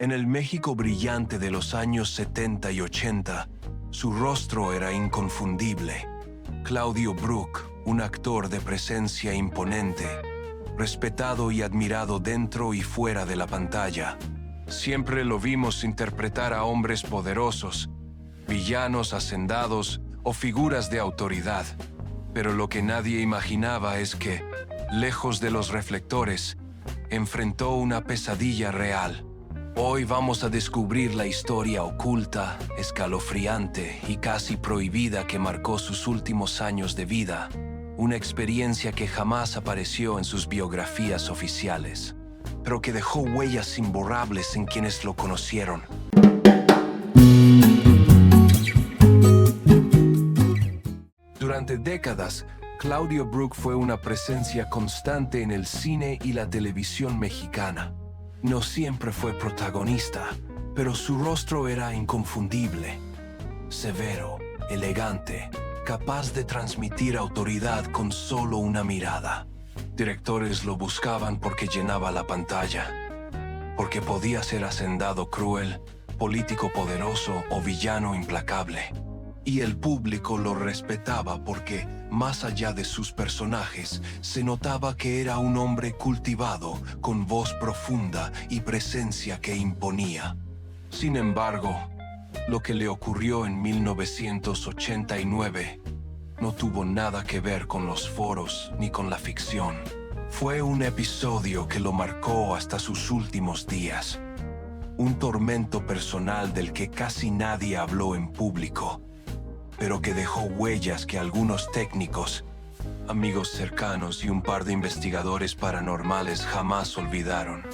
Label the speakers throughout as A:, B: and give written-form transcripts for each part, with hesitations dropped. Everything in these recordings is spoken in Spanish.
A: En el México brillante de los años 70 y 80, su rostro era inconfundible. Claudio Brook, un actor de presencia imponente, respetado y admirado dentro y fuera de la pantalla. Siempre lo vimos interpretar a hombres poderosos, villanos hacendados o figuras de autoridad. Pero lo que nadie imaginaba es que, lejos de los reflectores, enfrentó una pesadilla real. Hoy vamos a descubrir la historia oculta, escalofriante y casi prohibida que marcó sus últimos años de vida, una experiencia que jamás apareció en sus biografías oficiales, pero que dejó huellas imborrables en quienes lo conocieron. Durante décadas, Claudio Brook fue una presencia constante en el cine y la televisión mexicana. No siempre fue protagonista, pero su rostro era inconfundible. Severo, elegante, capaz de transmitir autoridad con solo una mirada. Directores lo buscaban porque llenaba la pantalla, porque podía ser hacendado cruel, político poderoso o villano implacable. Y el público lo respetaba porque, más allá de sus personajes, se notaba que era un hombre cultivado, con voz profunda y presencia que imponía. Sin embargo, lo que le ocurrió en 1989 no tuvo nada que ver con los foros ni con la ficción. Fue un episodio que lo marcó hasta sus últimos días. Un tormento personal del que casi nadie habló en público, pero que dejó huellas que algunos técnicos, amigos cercanos y un par de investigadores paranormales jamás olvidaron.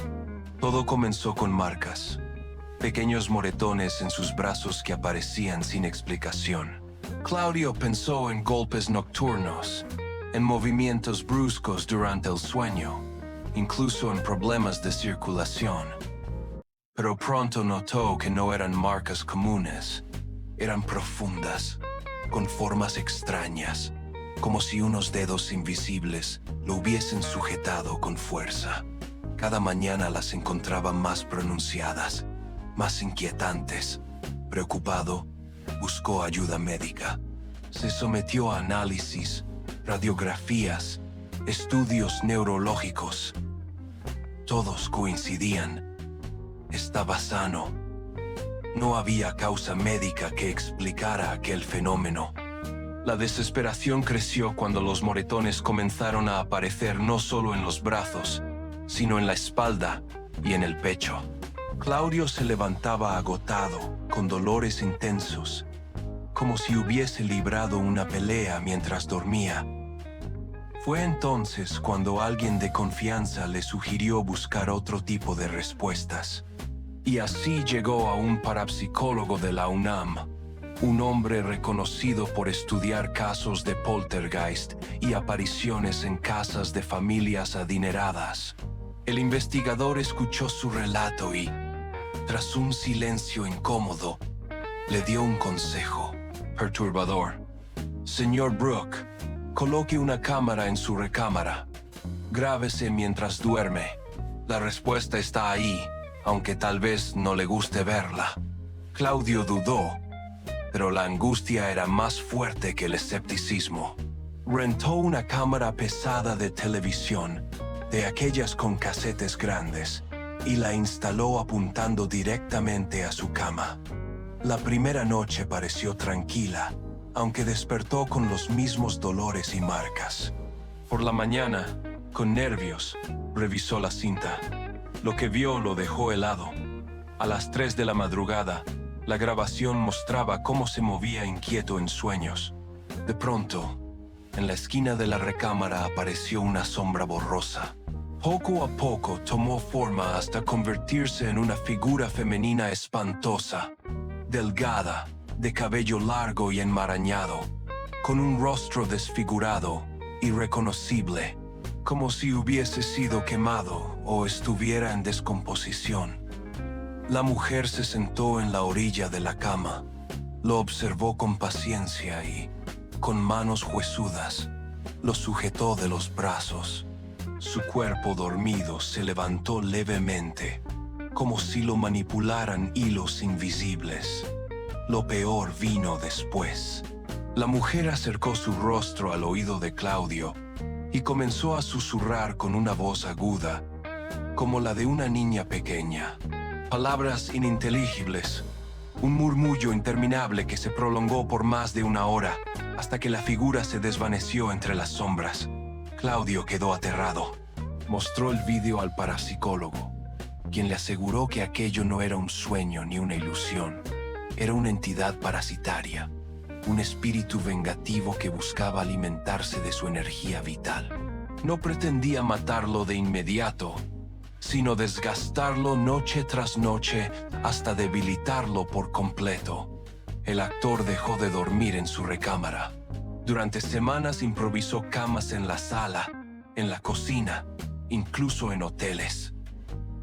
A: Todo comenzó con marcas, pequeños moretones en sus brazos que aparecían sin explicación. Claudio pensó en golpes nocturnos, en movimientos bruscos durante el sueño, incluso en problemas de circulación. Pero pronto notó que no eran marcas comunes, eran profundas, con formas extrañas, como si unos dedos invisibles lo hubiesen sujetado con fuerza. Cada mañana las encontraba más pronunciadas, más inquietantes. Preocupado, buscó ayuda médica. Se sometió a análisis, radiografías, estudios neurológicos. Todos coincidían. Estaba sano. No había causa médica que explicara aquel fenómeno. La desesperación creció cuando los moretones comenzaron a aparecer no solo en los brazos, sino en la espalda y en el pecho. Claudio se levantaba agotado, con dolores intensos, como si hubiese librado una pelea mientras dormía. Fue entonces cuando alguien de confianza le sugirió buscar otro tipo de respuestas. Y así llegó a un parapsicólogo de la UNAM, un hombre reconocido por estudiar casos de poltergeist y apariciones en casas de familias adineradas. El investigador escuchó su relato y, tras un silencio incómodo, le dio un consejo perturbador. Señor Brook, coloque una cámara en su recámara. Grábese mientras duerme. La respuesta está ahí, aunque tal vez no le guste verla. Claudio dudó, pero la angustia era más fuerte que el escepticismo. Rentó una cámara pesada de televisión, de aquellas con casetes grandes, y la instaló apuntando directamente a su cama. La primera noche pareció tranquila, aunque despertó con los mismos dolores y marcas. Por la mañana, con nervios, revisó la cinta. Lo que vio lo dejó helado. A las 3 de la madrugada, la grabación mostraba cómo se movía inquieto en sueños. De pronto, en la esquina de la recámara apareció una sombra borrosa. Poco a poco tomó forma hasta convertirse en una figura femenina espantosa, delgada, de cabello largo y enmarañado, con un rostro desfigurado, irreconocible, como si hubiese sido quemado o estuviera en descomposición. La mujer se sentó en la orilla de la cama, lo observó con paciencia y, con manos huesudas, lo sujetó de los brazos. Su cuerpo dormido se levantó levemente, como si lo manipularan hilos invisibles. Lo peor vino después. La mujer acercó su rostro al oído de Claudio y comenzó a susurrar con una voz aguda, como la de una niña pequeña. Palabras ininteligibles, un murmullo interminable que se prolongó por más de una hora, hasta que la figura se desvaneció entre las sombras. Claudio quedó aterrado. Mostró el vídeo al parapsicólogo, quien le aseguró que aquello no era un sueño ni una ilusión. Era una entidad parasitaria, un espíritu vengativo que buscaba alimentarse de su energía vital. No pretendía matarlo de inmediato, sino desgastarlo noche tras noche hasta debilitarlo por completo. El actor dejó de dormir en su recámara. Durante semanas improvisó camas en la sala, en la cocina, incluso en hoteles.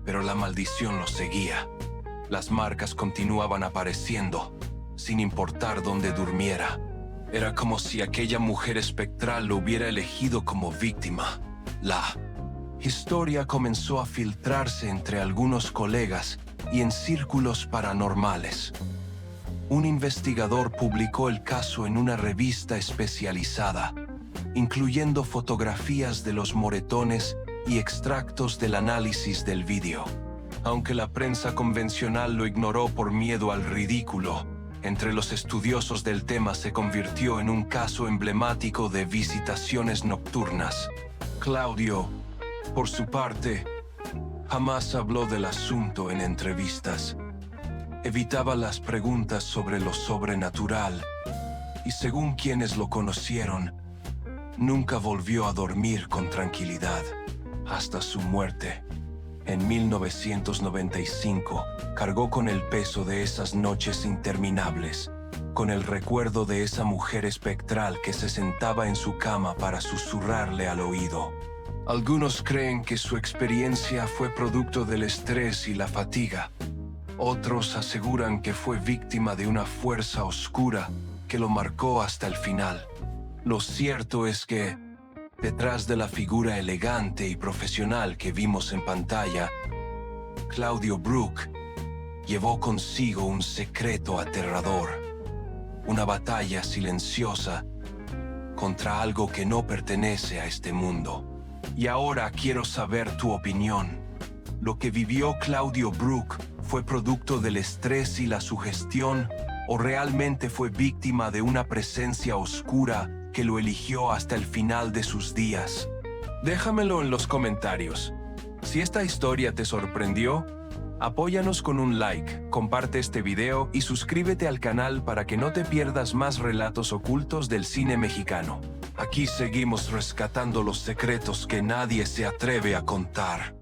A: Pero la maldición lo seguía. Las marcas continuaban apareciendo, sin importar dónde durmiera. Era como si aquella mujer espectral lo hubiera elegido como víctima. La historia comenzó a filtrarse entre algunos colegas y en círculos paranormales. Un investigador publicó el caso en una revista especializada, incluyendo fotografías de los moretones y extractos del análisis del vídeo. Aunque la prensa convencional lo ignoró por miedo al ridículo, entre los estudiosos del tema se convirtió en un caso emblemático de visitaciones nocturnas. Claudio, por su parte, jamás habló del asunto en entrevistas. Evitaba las preguntas sobre lo sobrenatural y, según quienes lo conocieron, nunca volvió a dormir con tranquilidad hasta su muerte. En 1995, cargó con el peso de esas noches interminables, con el recuerdo de esa mujer espectral que se sentaba en su cama para susurrarle al oído. Algunos creen que su experiencia fue producto del estrés y la fatiga. Otros aseguran que fue víctima de una fuerza oscura que lo marcó hasta el final. Lo cierto es que, detrás de la figura elegante y profesional que vimos en pantalla, Claudio Brook llevó consigo un secreto aterrador, una batalla silenciosa contra algo que no pertenece a este mundo. Y ahora quiero saber tu opinión. ¿Lo que vivió Claudio Brook fue producto del estrés y la sugestión, o realmente fue víctima de una presencia oscura que lo eligió hasta el final de sus días? Déjamelo en los comentarios. Si esta historia te sorprendió, apóyanos con un like, comparte este video y suscríbete al canal para que no te pierdas más relatos ocultos del cine mexicano. Aquí seguimos rescatando los secretos que nadie se atreve a contar.